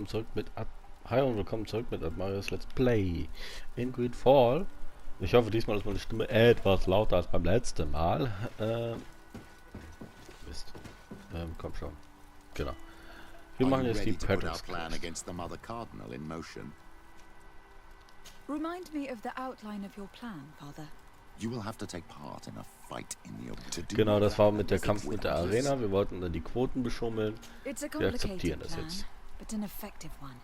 willkommen zurück mit Hi und willkommen zurück mit Marius Let's Play in Greedfall. Ich hoffe, diesmal ist meine Stimme etwas lauter als beim letzten Mal. Mist. Komm schon. Genau. Wir machen jetzt die Petrus. Remind me of the outline of your plan, Father. You will have to take part in a fight in the Genau, das war mit der Kampf mit der Arena. Wir wollten dann die Quoten beschummeln. Wir akzeptieren das jetzt. But an effective one.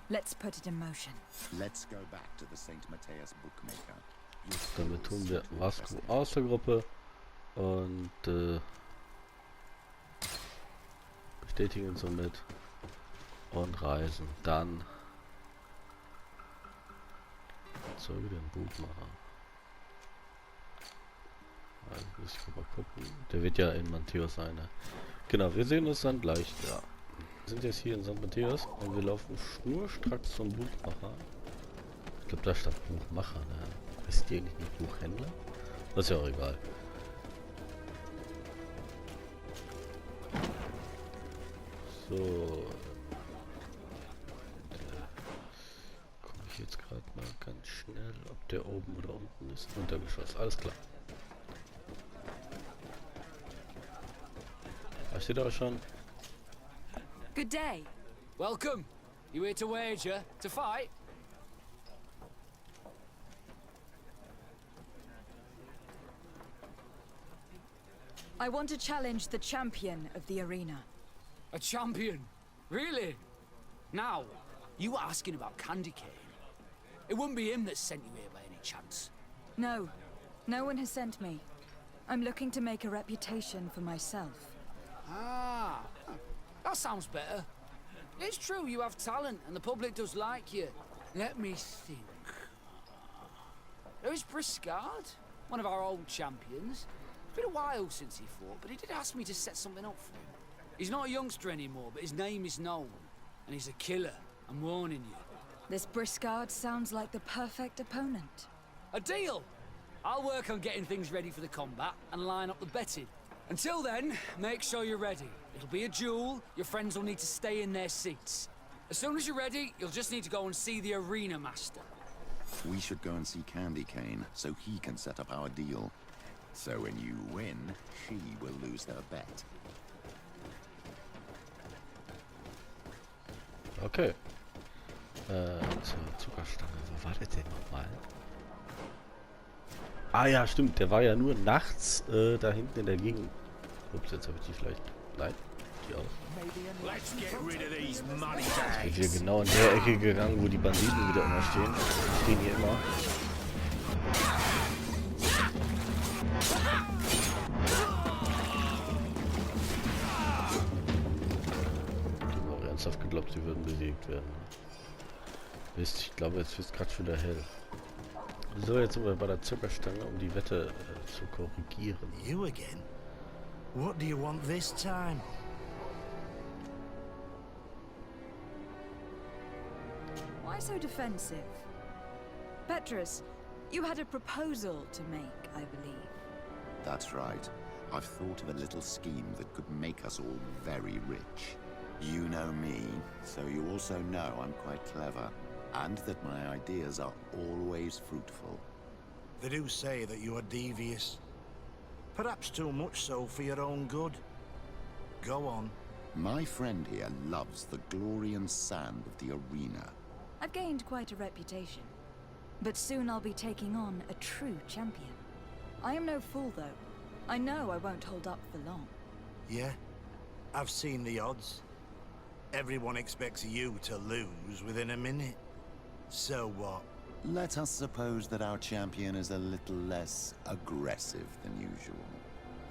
Let's put it in motion. Let's go back to the St. Matthias bookmaker. Damit tun wir Vasco aus der Gruppe und bestätigen somit und reisen dann zurück den Buchmacher. Also muss ich mal gucken. Der wird ja in Matthäus sein. Ne? Genau, wir sehen uns dann gleich da. Wir sind jetzt hier in St. Matthias und wir laufen schnurstracks zum Buchmacher. Ich glaube, da stand Buchmacher. Ne? Ist die eigentlich nicht Buchhändler? Das ist ja auch egal. So. Gucke ich jetzt gerade mal ganz schnell, ob der oben oder unten ist. Untergeschoss. Alles klar. Da steht er schon. Good day. Welcome. You here to wager? To fight? I want to challenge the champion of the arena. A champion? Really? Now, you were asking about Candy Cane. It wouldn't be him that sent you here by any chance. No, no one has sent me. I'm looking to make a reputation for myself. Ah, that sounds better. It's true you have talent and the public does like you. Let me think. There is Briscard, one of our old champions. It's been a while since he fought, but he did ask me to set something up for him. He's not a youngster anymore, but his name is known. And he's a killer, I'm warning you. This Briscard sounds like the perfect opponent. A deal! I'll work on getting things ready for the combat and line up the betting. Until then, make sure you're ready. It'll be a duel, your friends will need to stay in their seats. As soon as you're ready, you'll just need to go and see the arena master. We should go and see Candy Cane so he can set up our deal. So when you win, she will lose her bet. Okay. Zur Zuckerstange. Wo war der denn nochmal? Ah ja, stimmt. Der war ja nur nachts da hinten in der Gegend. Ups, jetzt habe ich die vielleicht. Nein, die auch. Ich bin hier genau in der Ecke gegangen, wo die Banditen wieder immer stehen. Die stehen hier immer. Ich habe auch ernsthaft geglaubt, sie würden besiegt werden. Mist, ich glaube, jetzt wird es gerade wieder hell. So, jetzt sind wir bei der Zuckerstange, um die Wette zu korrigieren. You again? What do you want this time? Why so defensive? Petrus, you had a proposal to make, I believe. That's right. I've thought of a little scheme that could make us all very rich. You know me, so you also know I'm quite clever. And that my ideas are always fruitful. They do say that you are devious. Perhaps too much so for your own good. Go on. My friend here loves the glory and sand of the arena. I've gained quite a reputation. But soon I'll be taking on a true champion. I am no fool, though. I know I won't hold up for long. Yeah? I've seen the odds. Everyone expects you to lose within a minute. So what? Let us suppose that our champion is a little less aggressive than usual.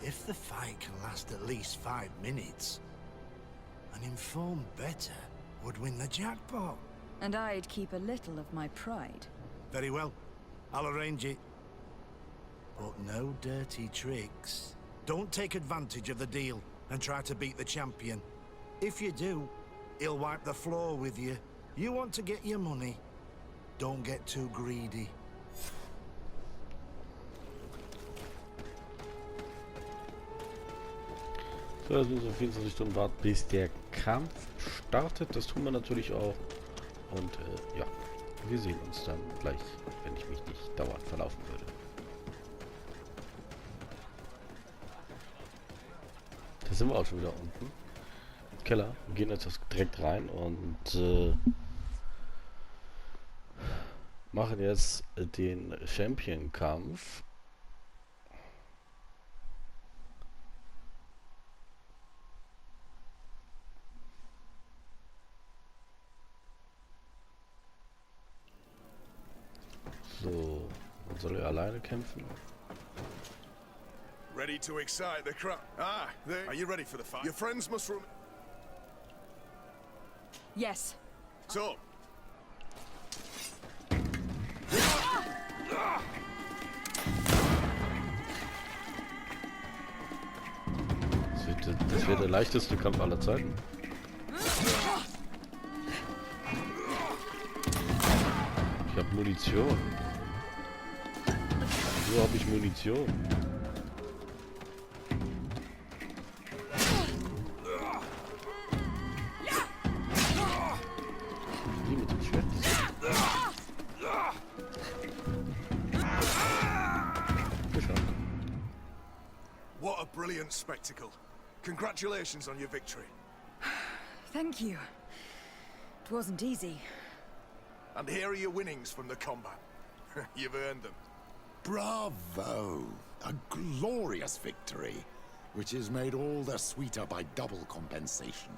If the fight can last at least 5 minutes, an informed bettor would win the jackpot. And I'd keep a little of my pride. Very well. I'll arrange it. But no dirty tricks. Don't take advantage of the deal and try to beat the champion. If you do, he'll wipe the floor with you. You want to get your money. Don't get too greedy. So, jetzt müssen wir 24 Stunden warten, bis der Kampf startet. Das tun wir natürlich auch. Und ja, wir sehen uns dann gleich, wenn ich mich nicht dauernd verlaufen würde. Da sind wir auch schon wieder unten. Im Keller. Wir gehen jetzt direkt rein und machen jetzt den Champion-Kampf. So, man soll er alleine kämpfen. Ready to excite the crowd? Ah, there. Are you ready for the fight? Your friends must run. Yes. So. Das wird der leichteste Kampf aller Zeiten. Ich habe Munition. Wieso habe ich Munition? Wie mit dem Schwert? Geschafft. What a brilliant spectacle. Congratulations on your victory. Thank you. It wasn't easy. And here are your winnings from the combat. You've earned them. Bravo! A glorious victory, which is made all the sweeter by double compensation.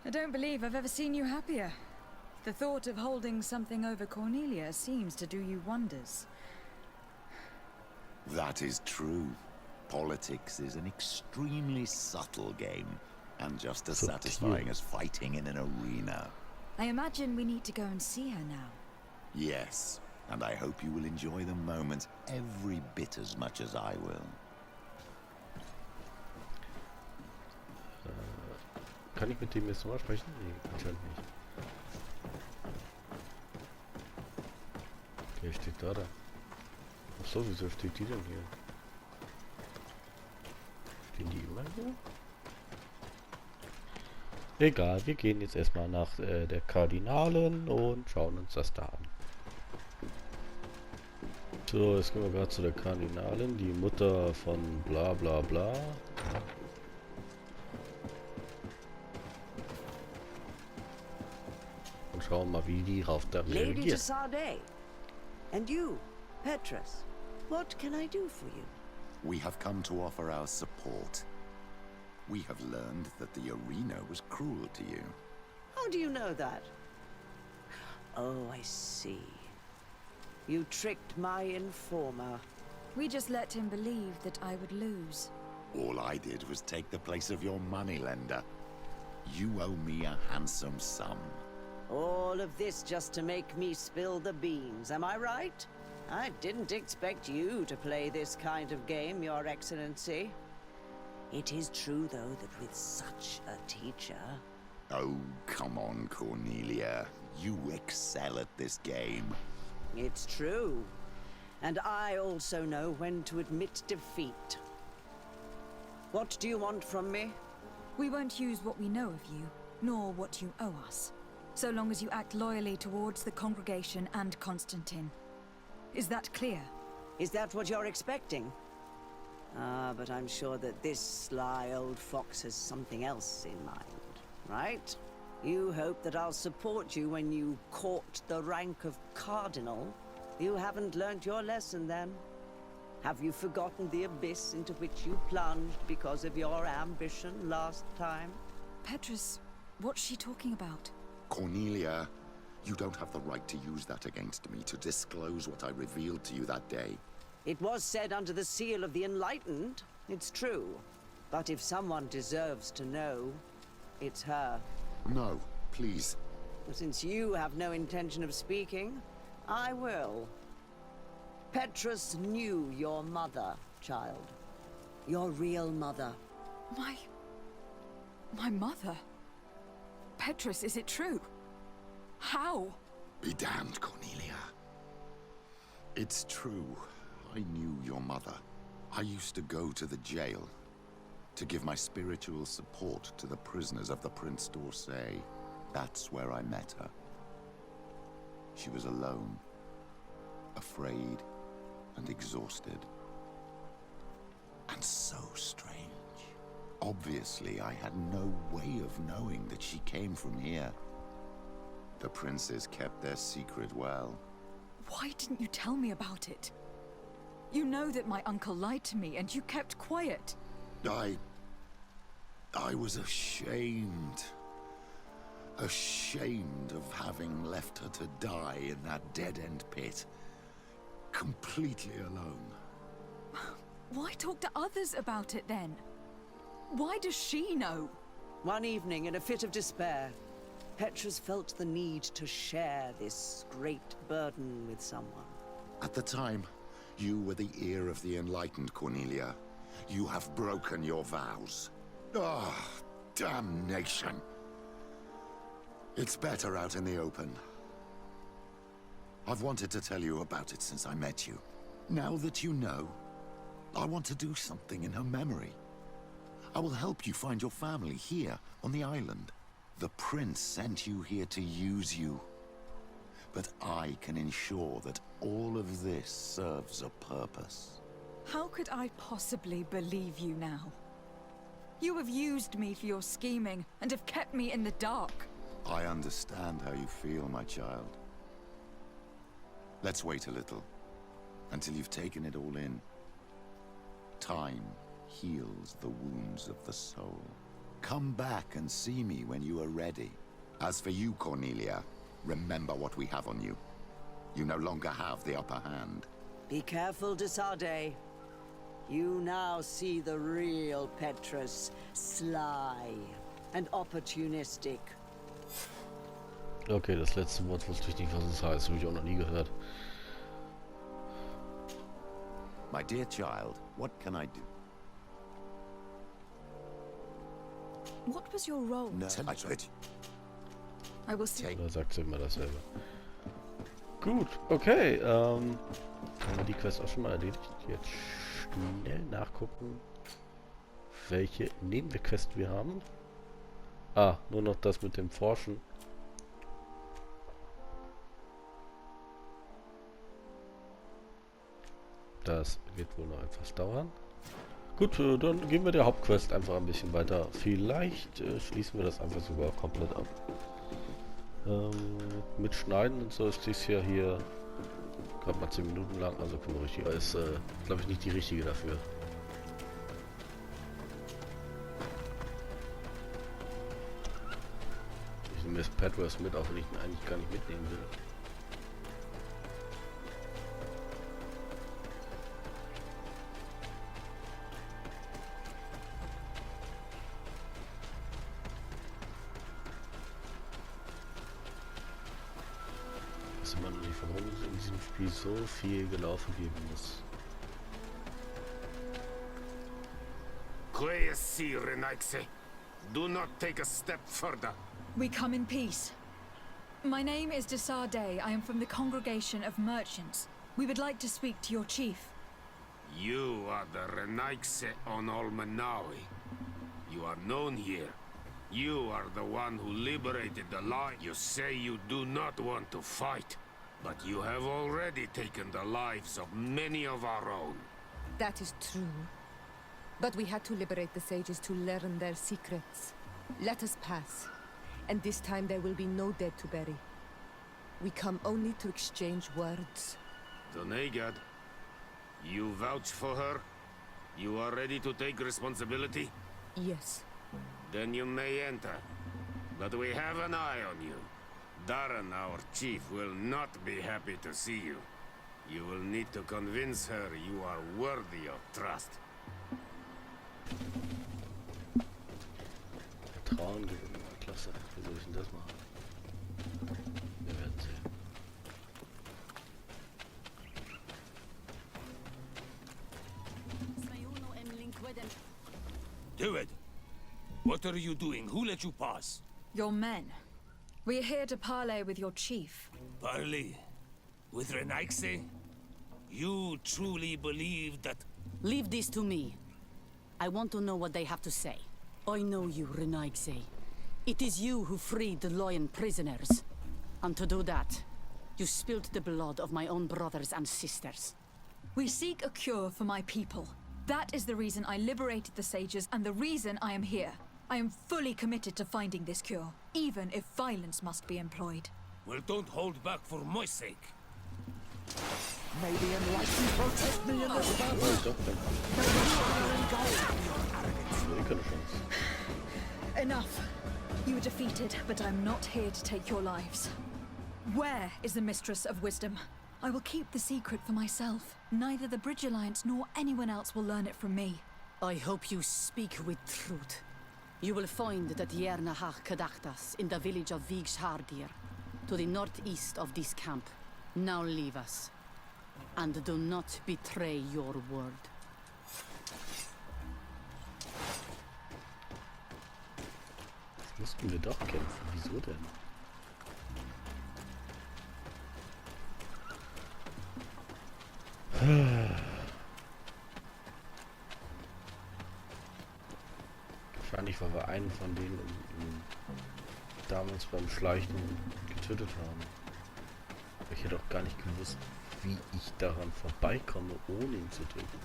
I don't believe I've ever seen you happier. The thought of holding something over Cornelia seems to do you wonders. That is true. Politics is an extremely subtle game, and just as satisfying as fighting in an arena. I imagine we need to go and see her now. Yes, and I hope you will enjoy the moment every bit as much as I will. Kann ich mit dem jetzt nochmal sprechen? Nee, anscheinend nicht. Der steht da. Achso, wieso steht die denn hier? Stehen die immer hier? Egal, wir gehen jetzt erstmal nach der Kardinalen und schauen uns das da an. So, jetzt gehen wir gerade zu der Kardinalen, die Mutter von bla bla bla. Und schauen mal, wie die rauf da Lady reagiert. to Sade. And you, Petrus, what can I do for you? We have come to offer our support. We have learned that the arena was cruel to you. How do you know that? Oh, I see. You tricked my informer. We just let him believe that I would lose. All I did was take the place of your moneylender. You owe me a handsome sum. All of this just to make me spill the beans, am I right? I didn't expect you to play this kind of game, Your Excellency. It is true, though, that with such a teacher... Oh, come on, Cornelia. You excel at this game. It's true. And I also know when to admit defeat. What do you want from me? We won't use what we know of you, nor what you owe us, so long as you act loyally towards the congregation and Constantine. Is that clear? Is that what you're expecting? Ah, but I'm sure that this sly old fox has something else in mind, right? You hope that I'll support you when you court the rank of cardinal? You haven't learnt your lesson, then? Have you forgotten the abyss into which you plunged because of your ambition last time? Petrus, what's she talking about? Cornelia, you don't have the right to use that against me, to disclose what I revealed to you that day. It was said under the seal of the Enlightened, it's true. But if someone deserves to know, it's her. No, please. Since you have no intention of speaking, I will. Petrus knew your mother, child. Your real mother. My mother? Petrus, is it true? How? Be damned, Cornelia. It's true. I knew your mother. I used to go to the jail. To give my spiritual support to the prisoners of the Prince d'Orsay. That's where I met her. She was alone, afraid, and exhausted. And so strange. Obviously, I had no way of knowing that she came from here. The princes kept their secret well. Why didn't you tell me about it? You know that my uncle lied to me and you kept quiet. I was ashamed. Ashamed of having left her to die in that dead-end pit. Completely alone. Why talk to others about it then? Why does she know? One evening, in a fit of despair, Petrus felt the need to share this great burden with someone. At the time, you were the ear of the enlightened, Cornelia. You have broken your vows. Ah, damnation. It's better out in the open. I've wanted to tell you about it since I met you. Now that you know, I want to do something in her memory. I will help you find your family here on the island. The prince sent you here to use you. But I can ensure that all of this serves a purpose. How could I possibly believe you now? You have used me for your scheming and have kept me in the dark. I understand how you feel, my child. Let's wait a little, until you've taken it all in. Time heals the wounds of the soul. Come back and see me when you are ready. As for you, Cornelia, remember what we have on you. You no longer have the upper hand. Be careful, de Sardet. You now see the real Petrus, sly and opportunistic. Okay, das letzte Wort wusste ich nicht, was es heißt. Habe ich auch noch nie gehört. My dear child, what can I do? What was your role? No, I will see. Oder sagt sie immer dasselbe? Gut, okay. Haben wir die Quest auch schon mal erledigt. Jetzt schnell nachgucken, welche Nebenquest wir haben. Ah, nur noch das mit dem Forschen. Das wird wohl noch etwas dauern. Gut, dann gehen wir der Hauptquest einfach ein bisschen weiter. Vielleicht schließen wir das einfach sogar komplett ab. Mit Schneiden und so ist dies ja hier gerade mal 10 Minuten lang, also können wir richtig. Ist, glaube ich, nicht die richtige dafür. Ich nehme jetzt Petrus mit, auch wenn ich ihn eigentlich gar nicht mitnehmen will. Weiß immer noch nicht, warum es in diesem Spiel so viel gelaufen geben muss. Do not take a step further. We come in peace. My name is de Sardet. I am from the Congregation of Merchants. We would like to speak to your chief. You are the Renaigse on Olmenawi. You are known here. You are the one who liberated the light. You say you do not want to fight, but you have already taken the lives of many of our own. That is true. But we had to liberate the sages to learn their secrets. Let us pass. And this time there will be no dead to bury. We come only to exchange words. Donegad, you vouch for her? You are ready to take responsibility? Yes. Then you may enter. But we have an eye on you. Darren, our chief, will not be happy to see you. You will need to convince her you are worthy of trust. Vertrauen gewinnen. Klasse. Wie soll ich denn das machen? Wir werden sehen. Do it. What are you doing? Who let you pass? Your men. We are here to parley with your chief. Parley? With Renaigse? You truly believe that... Leave this to me. I want to know what they have to say. I know you, Renaigse. It is you who freed the Loyan prisoners. And to do that, you spilled the blood of my own brothers and sisters. We seek a cure for my people. That is the reason I liberated the sages and the reason I am here. I am fully committed to finding this cure, even if violence must be employed. Well, don't hold back for my sake. Maybe enlighten protest me in this battle. Enough. You were defeated, but I'm not here to take your lives. Where is the Mistress of Wisdom? I will keep the secret for myself. Neither the Bridge Alliance nor anyone else will learn it from me. I hope you speak with truth. You will find the Tierna Kadaktas in the village of Vigshardir, to the northeast of this camp. Now leave us. And do not betray your word. Jetzt mussten wir doch kämpfen. Wieso denn? Wahrscheinlich, weil wir einen von denen damals beim Schleichen getötet haben. Aber ich hätte auch gar nicht gewusst, wie ich daran vorbeikomme, ohne ihn zu töten.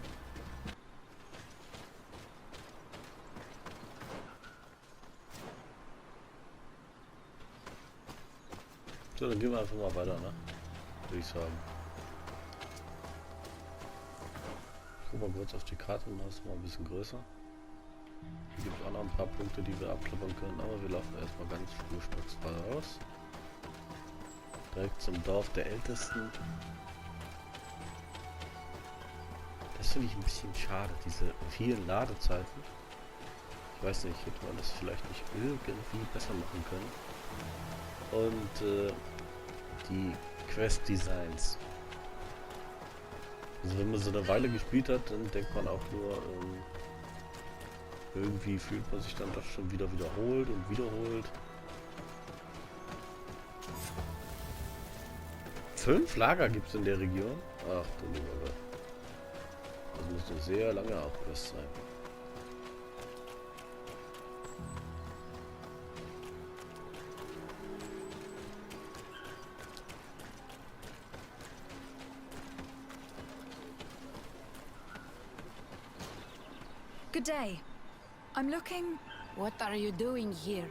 So, dann gehen wir einfach mal weiter, ne? Würde ich sagen. Ich guck mal kurz auf die Karte und das mal ein bisschen größer. Hier gibt es auch noch ein paar Punkte, die wir abklappern können, aber wir laufen erstmal ganz schnurstracks raus. Direkt zum Dorf der Ältesten. Das finde ich ein bisschen schade, diese vielen Ladezeiten. Ich weiß nicht, hätte man das vielleicht nicht irgendwie besser machen können. Und die Quest-Designs. Also wenn man so eine Weile gespielt hat, dann denkt man auch nur, irgendwie fühlt man sich dann doch schon wieder wiederholt und wiederholt. 5 Lager gibt es in der Region? Ach du lieber Gott. Das muss eine sehr lange Hauptquest sein. Good day. I'm looking... What are you doing here?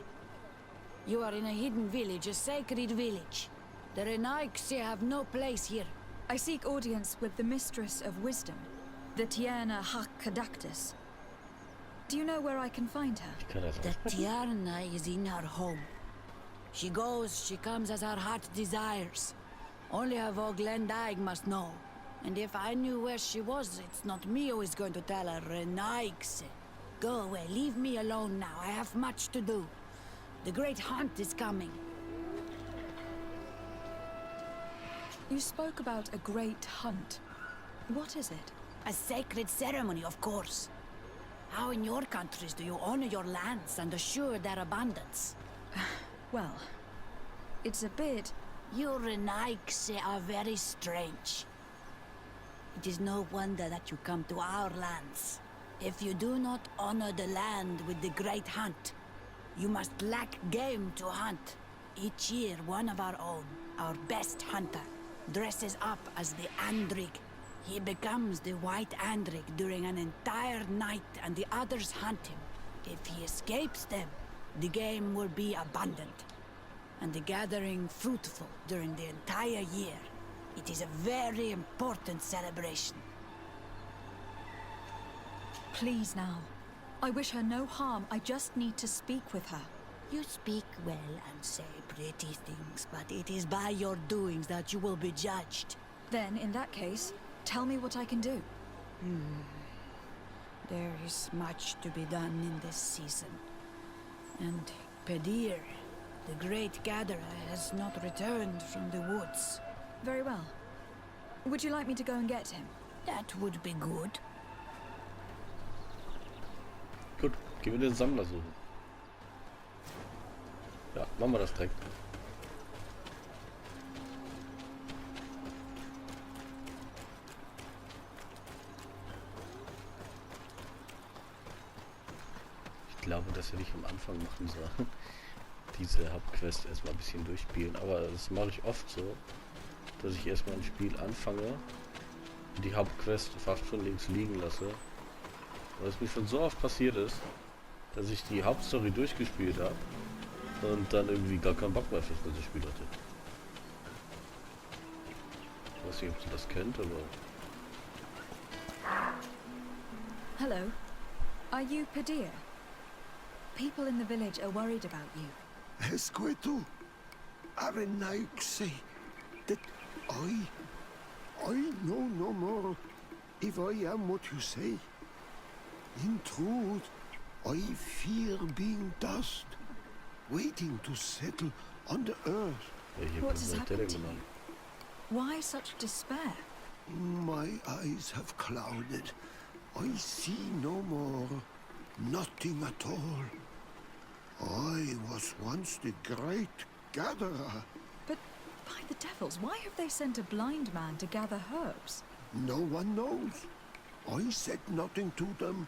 You are in a hidden village, a sacred village. The Renaigse have no place here. I seek audience with the Mistress of Wisdom, the Tierna Kadaktas. Do you know where I can find her? The Tierna is in her home. She goes, she comes as her heart desires. Only her Voglendaig must know. And if I knew where she was, it's not me who is going to tell her, Renaigse. Go away, leave me alone now. I have much to do. The great hunt is coming. You spoke about a great hunt. What is it? A sacred ceremony, of course. How in your countries do you honor your lands and assure their abundance? Well, it's a bit... You Renaigse are very strange. It is no wonder that you come to our lands. If you do not honor the land with the great hunt, you must lack game to hunt. Each year, one of our own, our best hunter, dresses up as the Andrig. He becomes the White Andrig during an entire night and the others hunt him. If he escapes them, the game will be abundant, and the gathering fruitful during the entire year. It is a very important celebration. Please now. I wish her no harm. I just need to speak with her. You speak well and say pretty things, but it is by your doings that you will be judged. Then, in that case, tell me what I can do. There is much to be done in this season. And Pedir, the great gatherer, has not returned from the woods. Very well. Would you like me to go and get him? That would be good. Gut, gehen wir den Sammler suchen. Ja, machen wir das direkt. glaube, das hätte ich am Anfang machen sollen. Diese Hauptquest erstmal ein bisschen durchspielen. Aber das mache ich oft so, dass ich erstmal ein Spiel anfange und die Hauptquest fast schon links liegen lasse. Weil es mir schon so oft passiert ist, dass ich die Hauptstory durchgespielt habe und dann irgendwie gar keinen Bock mehr fürs ganze Spiel hatte. Ich weiß nicht, ob ihr das kennt, aber... Hello. Are you Padir? People in the village are worried about you. Esqueto, Arenaik say that I know no more if I am what you say. In truth, I fear being dust, waiting to settle on the earth. What has happened to you? Why such despair? My eyes have clouded. I see no more, nothing at all. I was once the great gatherer. But by the devils, why have they sent a blind man to gather herbs? No one knows. I said nothing to them.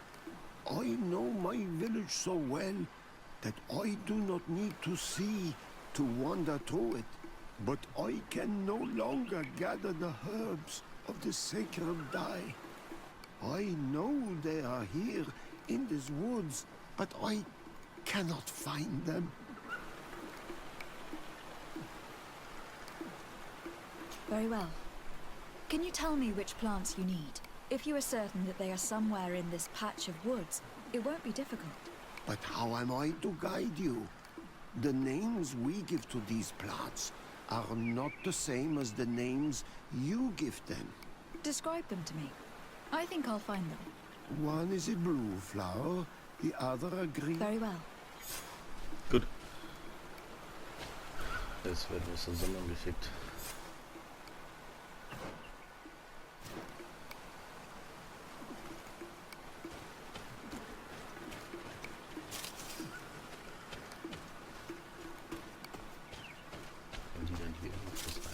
I know my village so well that I do not need to see to wander through it. But I can no longer gather the herbs of the sacred dye. I know they are here in these woods, but I cannot find them. Very well. Can you tell me which plants you need? If you are certain that they are somewhere in this patch of woods, it won't be difficult. But how am I to guide you? The names we give to these plants are not the same as the names you give them. Describe them to me. I think I'll find them. One is a blue flower, the other a green. Very well. Gut. Jetzt werden wir zusammengeschickt. Haben die denn hier irgendwas rein?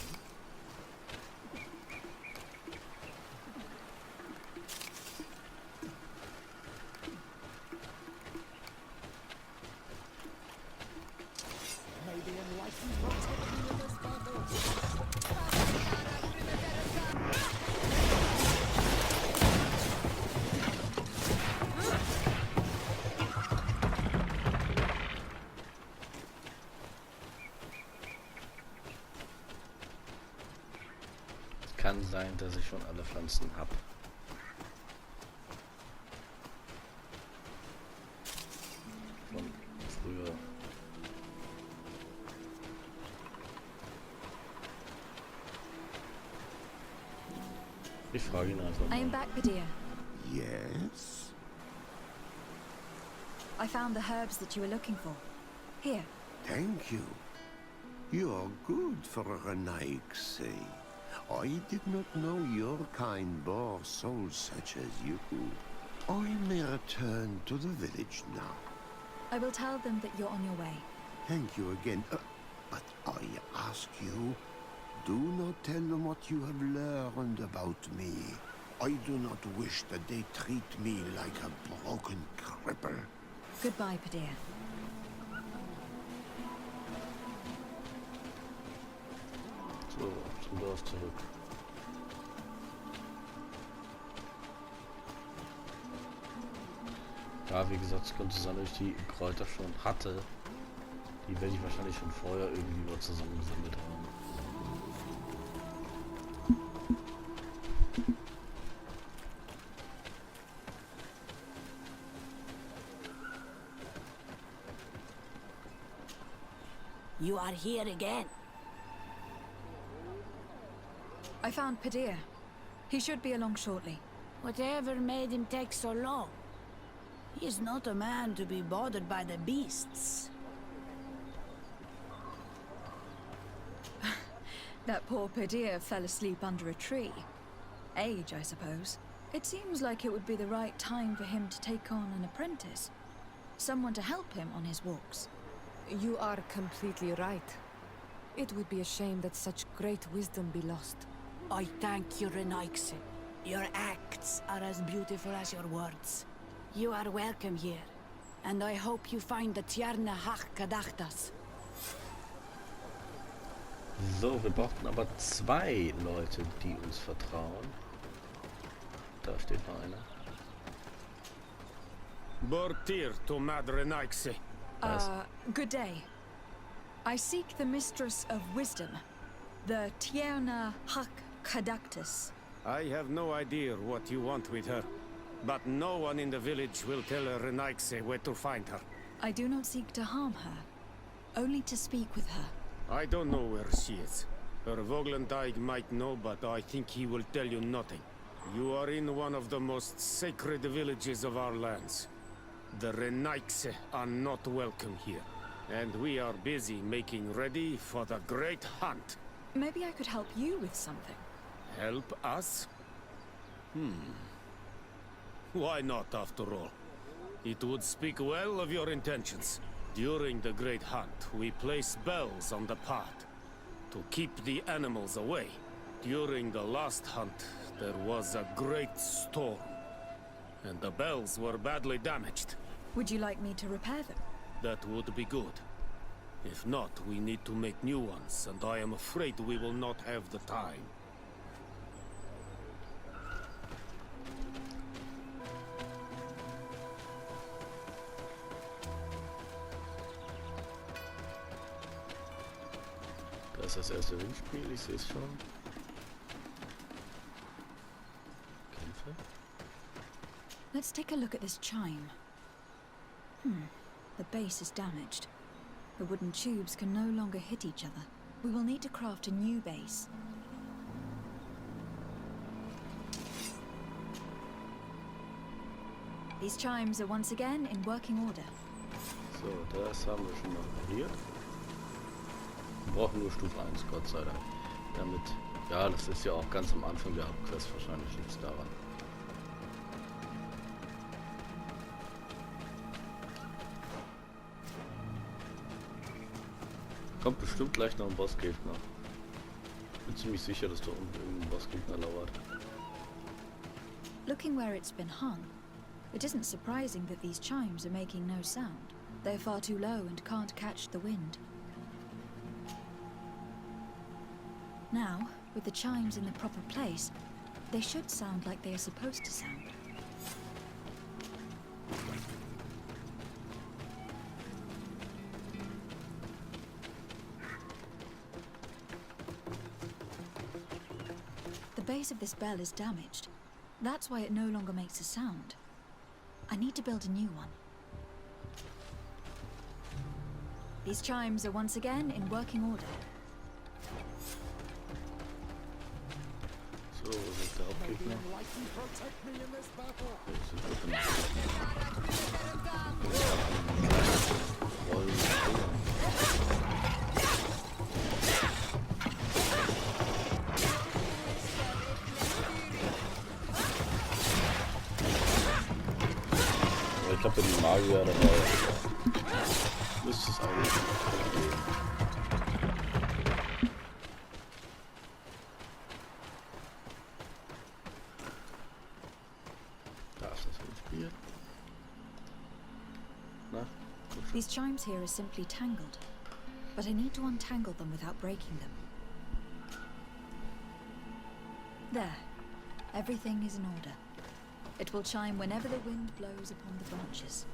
Kann sein, dass ich schon alle Pflanzen habe. Von früher. Ich frage ihn einfach I am mal. back, Padir. Yes? I found the herbs that you were looking for. Here. Thank you. You are good for a Renaik, say. I did not know your kind bore souls such as you. I may return to the village now. I will tell them that you're on your way. Thank you again. But I ask you, do not tell them what you have learned about me. I do not wish that they treat me like a broken cripple. Goodbye, Padir. So, zum Dorf zurück. Ja, wie gesagt, es könnte sein, dass ich die Kräuter schon hatte. Die werde ich wahrscheinlich schon vorher irgendwie mal zusammengesammelt haben. You are here again. I found Padir. He should be along shortly. Whatever made him take so long? He is not a man to be bothered by the beasts. That poor Padir fell asleep under a tree. Age, I suppose. It seems like it would be the right time for him to take on an apprentice. Someone to help him on his walks. You are completely right. It would be a shame that such great wisdom be lost. I thank you, Renaikse. Your acts are as beautiful as your words. You are welcome here, And I hope you find the Tierna Hach Kadachtas. So, wir brauchten aber 2 Leute, die uns vertrauen. Da steht noch einer. Bortir to Madre Naixe. Good day. I seek the Mistress of Wisdom, the Tierna Hach Kadachtas. I have no idea what you want with her, but no one in the village will tell Renaixe where to find her. I do not seek to harm her, only to speak with her. I don't know where she is. Her Voglendijk might know, but I think he will tell you nothing. You are in one of the most sacred villages of our lands. The Renaixe are not welcome here, and we are busy making ready for the great hunt. Maybe I could help you with something. Help us? Why not, after all? It would speak well of your intentions. During the Great Hunt, we place bells on the path to keep the animals away. During the last hunt, there was a great storm, and the bells were badly damaged. Would you like me to repair them? That would be good. If not, we need to make new ones, and I am afraid we will not have the time. Das ist das erste Windspiel, ich sehe es schon. Kämpfe. Let's take a look at this chime. The base is damaged. The wooden tubes can no longer hit each other. We will need to craft a new base. These chimes are once again in working order. So, das haben wir schon mal repariert. Wir brauchen nur Stufe 1, Gott sei Dank. Damit, ja, das ist ja auch ganz am Anfang der Hauptquest, wahrscheinlich liegt es daran. Kommt bestimmt gleich noch ein Bossgegner. Bin ziemlich sicher, dass da unten irgendein Bossgegner lauert. Looking where it's been hung, it isn't surprising that these chimes are making no sound. They're far too low and can't catch the wind. Now, with the chimes in the proper place, they should sound like they are supposed to sound. The base of this bell is damaged. That's why it no longer makes a sound. I need to build a new one. These chimes are once again in working order. So, wo ist der Hauptgegner? Ich glaube, die Magier dabei müsste es eigentlich geben. Da ist das Windspiel. Na, gut. These chimes here are simply tangled, but I need to untangle them without breaking them. There. Everything is in order. It will chime whenever the wind blows upon the branches.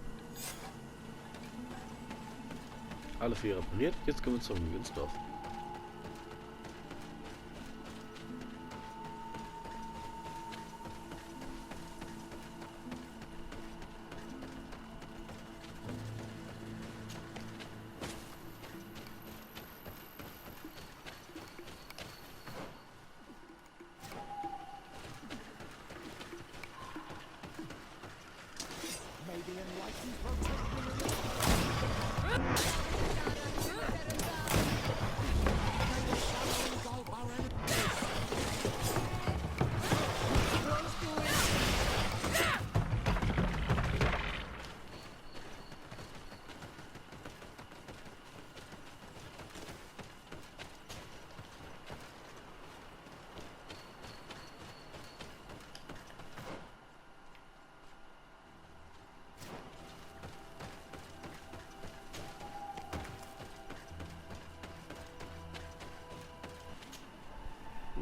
Alle 4 repariert, jetzt kommen wir zum Münzdorf.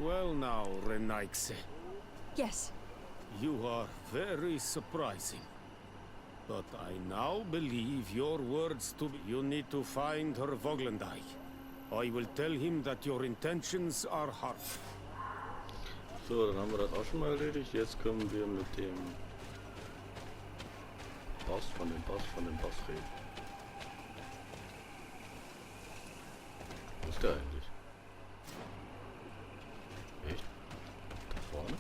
well now, Renaikse. Yes. You are very surprising. But I now believe your words to be... You need to find Herr Voglendijk. I will tell him that your intentions are harsh. So, dann haben wir das auch schon mal erledigt. Jetzt können wir mit dem Boss von dem Boss reden. Wo ist der eigentlich? Echt? Da vorne?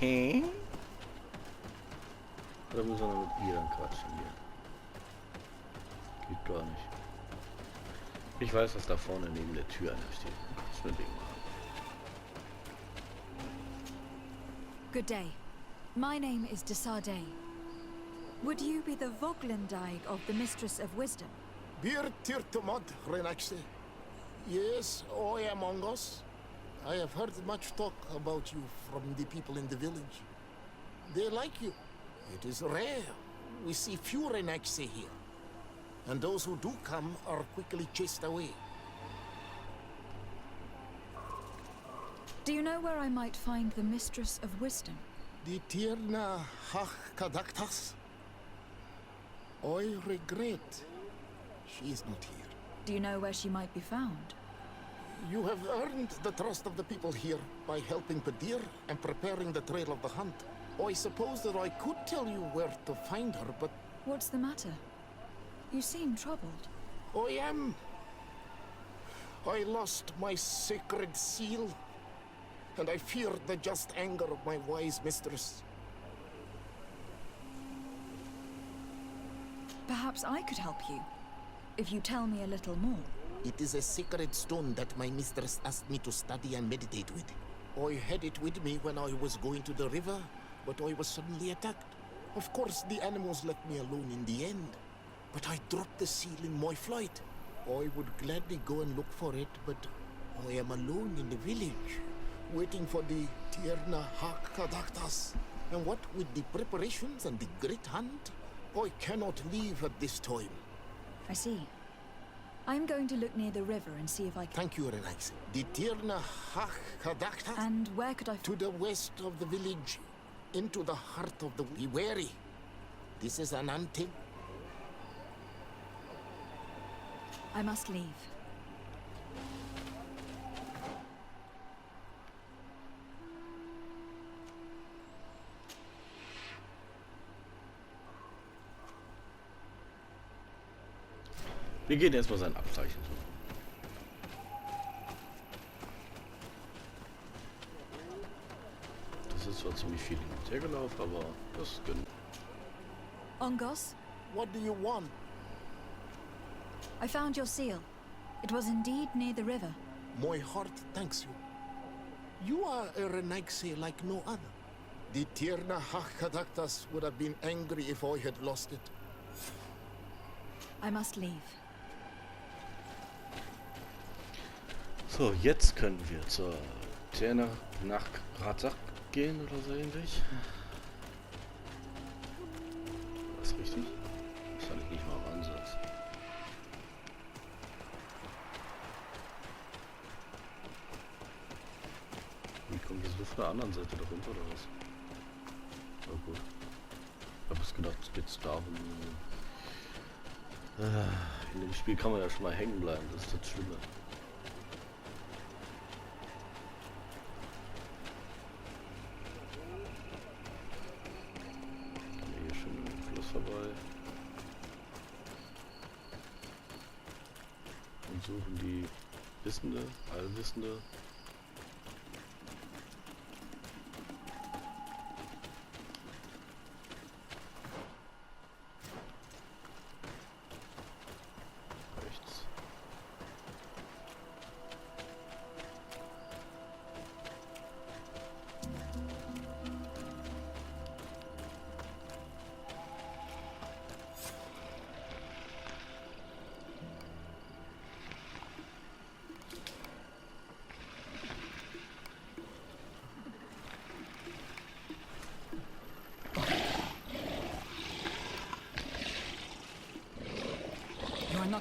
Hä? Oder müssen wir mit ihr dann quatschen hier? Geht gar nicht. Ich weiß, dass da vorne neben der Tür einer steht. Kannst du mit dem machen. Good day. My name is Desardet. Would you be the Voglendijk of the Mistress of Wisdom? Bir tirtumad, Renaxe. Yes, I am among us. I have heard much talk about you from the people in the village. They like you. It is rare. We see few Renaxe here. And those who do come are quickly chased away. Do you know where I might find the Mistress of Wisdom? The Tierna Hach Kadaktas? I regret. She is not here. Do you know where she might be found? You have earned the trust of the people here by helping Pedir and preparing the trail of the hunt. I suppose that I could tell you where to find her, but... What's the matter? You seem troubled. I am. I lost my sacred seal, and I fear the just anger of my wise mistress. Perhaps I could help you, if you tell me a little more. It is a sacred stone that my mistress asked me to study and meditate with. I had it with me when I was going to the river, but I was suddenly attacked. Of course, the animals left me alone in the end, but I dropped the seal in my flight. I would gladly go and look for it, but I am alone in the village, waiting for the Tierna Hakadaktas. And what with the preparations and the great hunt, I cannot leave at this time. I see. I'm going to look near the river and see if I can... Thank you, Renax. The Tierna Hakadaktas... And where could I... To the west of the village, into the heart of the... Be wary. This is an ante... I must leave. Wir gehen erstmal sein Abzeichen suchen. Das ist zwar ziemlich viel hin und her gelaufen, aber das ist genug. Ongos? What do you want? I found your seal. It was indeed near the river. My heart thanks you. You are a Renaxe like no other. The Tierna Hakadaktas would have been angry if I had lost it. I must leave. So, jetzt können wir zur Tierna nach Grazach gehen oder so ähnlich. Das ist richtig? Das hatte ich nicht mal am Ansatz. Wie kommt das so von der anderen Seite da runter oder was? Na gut. Ich habe es gedacht, es geht darum. In dem Spiel kann man ja schon mal hängen bleiben, das ist das Schlimme. Hier schon im Fluss vorbei. Und suchen die Wissende, Allwissende.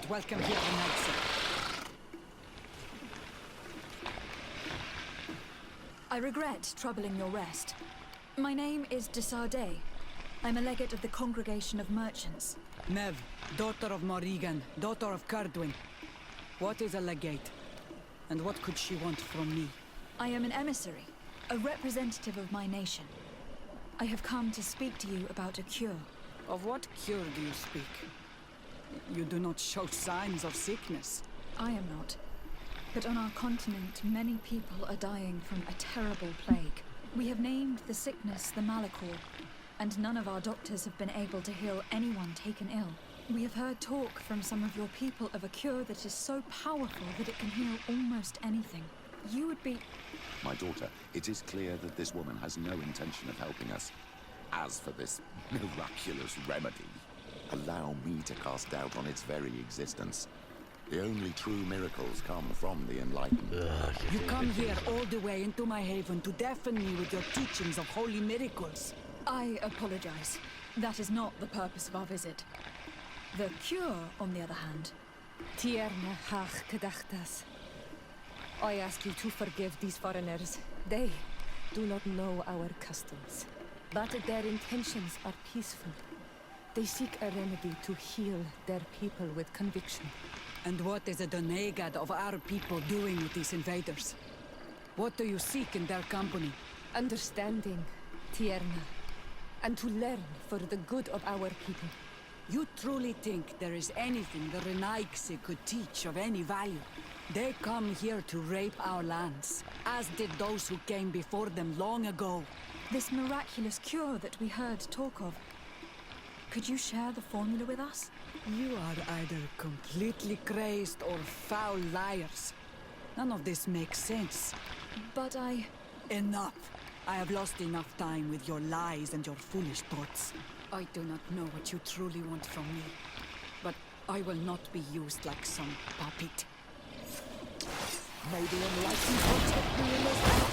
not welcome here tonight, I regret troubling your rest. My name is de Sardet. I'm a legate of the Congregation of Merchants. Mev, daughter of Morrigan, daughter of Cardwin. What is a legate? And what could she want from me? I am an emissary, a representative of my nation. I have come to speak to you about a cure. Of what cure do you speak? You do not show signs of sickness. I am not. But on our continent, many people are dying from a terrible plague. We have named the sickness the Malachor, and none of our doctors have been able to heal anyone taken ill. We have heard talk from some of your people of a cure that is so powerful that it can heal almost anything. You would be... My daughter, it is clear that this woman has no intention of helping us. As for this miraculous remedy, allow me to cast doubt on its very existence. The only true miracles come from the enlightened. You come here all the way into my haven to deafen me with your teachings of holy miracles. I apologize. That is not the purpose of our visit. The cure, on the other hand... Tierna hach kadachtas. I ask you to forgive these foreigners. They do not know our customs, but their intentions are peaceful. They seek a remedy to heal their people with conviction. And what is the Donegad of our people doing with these invaders? What do you seek in their company? Understanding, Tierna, and to learn for the good of our people. You truly think there is anything the Renaigse could teach of any value? They come here to rape our lands, as did those who came before them long ago. This miraculous cure that we heard talk of. Could you share the formula with us? You are either completely crazed or foul liars. None of this makes sense. But Enough! I have lost enough time with your lies and your foolish thoughts. I do not know what you truly want from me, but I will not be used like some puppet. May the enlightened protect me in this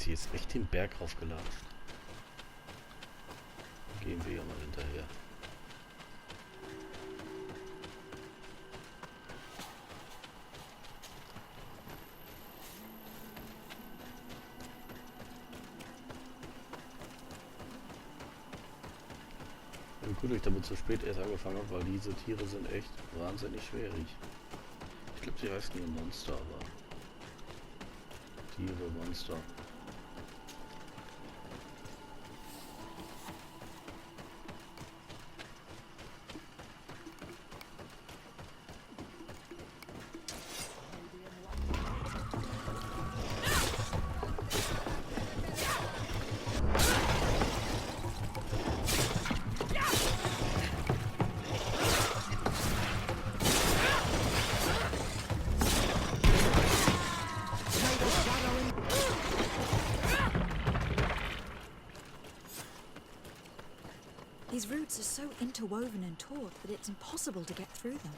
Jetzt echt den Berg raufgelatscht. Gehen wir ja mal hinterher. Und gut, ich damit zu spät erst angefangen habe, weil diese Tiere sind echt wahnsinnig schwierig. Ich glaube, sie heißen hier Monster, aber Tiere, Monster. These roots are so interwoven and taut that it's impossible to get through them.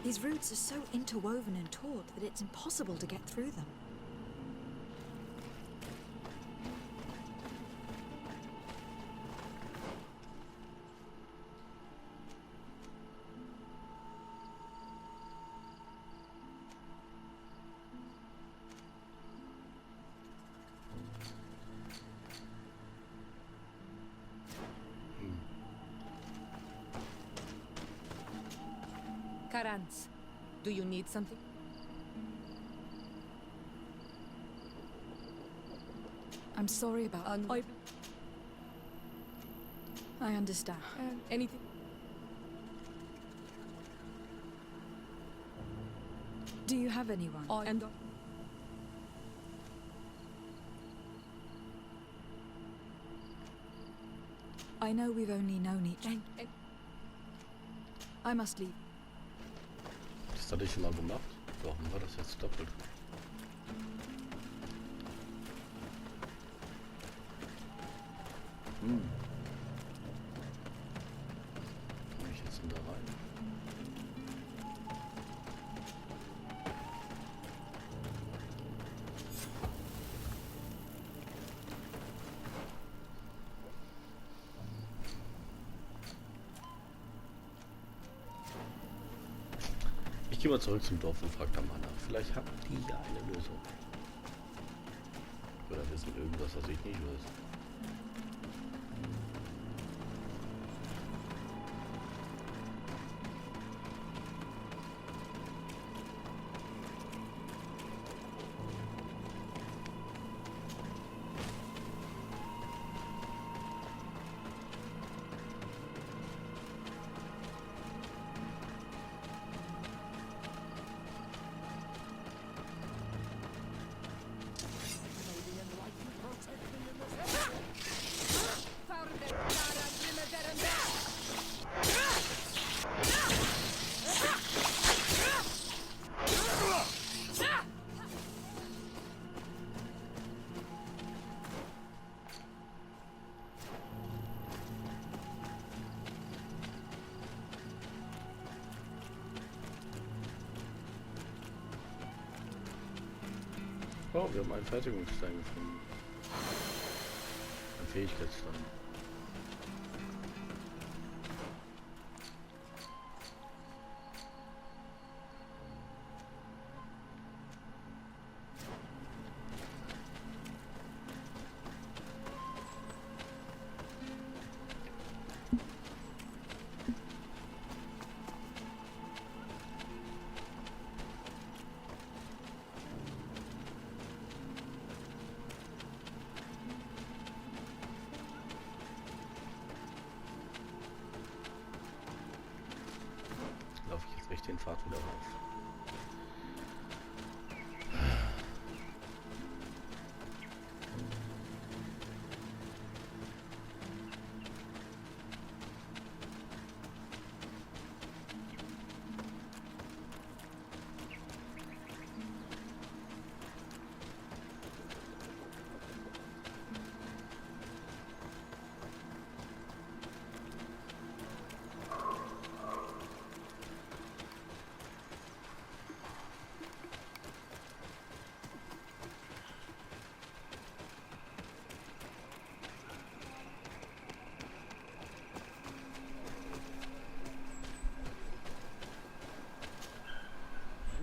These roots are so interwoven and taut that it's impossible to get through them. Karans, do you need something? I'm sorry about... I understand. Anything? Do you have anyone? I know we've only known each other. I must leave. Das hatte ich schon mal gemacht. Warum war das jetzt doppelt? Komme ich jetzt denn da rein? Ich gehe mal zurück zum Dorf und frage da mal nach. Vielleicht habt die ja eine Lösung. Oder wissen irgendwas, was ich nicht weiß. Oh, wir haben einen Fertigungsstein gefunden. Ein Fähigkeitsstein. Den Pfad wieder rauf.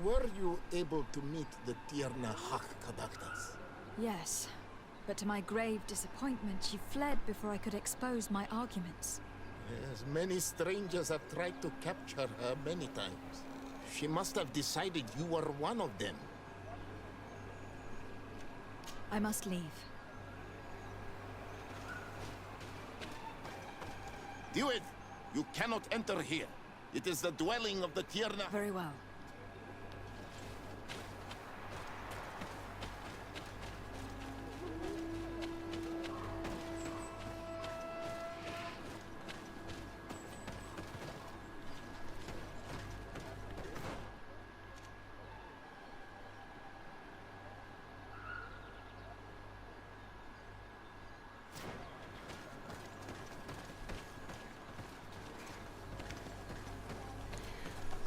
Were you able to meet the Tierna Hakadaktas? Yes, but to my grave disappointment, she fled before I could expose my arguments. Yes, many strangers have tried to capture her many times. She must have decided you were one of them. I must leave. Do it! You cannot enter here. It is the dwelling of the Tierna. Very well.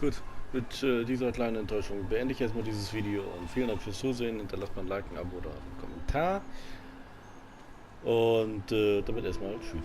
Gut, mit dieser kleinen Enttäuschung beende ich erstmal dieses Video und vielen Dank fürs Zusehen. Hinterlasst mal ein Like, ein Abo oder einen Kommentar. Und damit erstmal tschüss.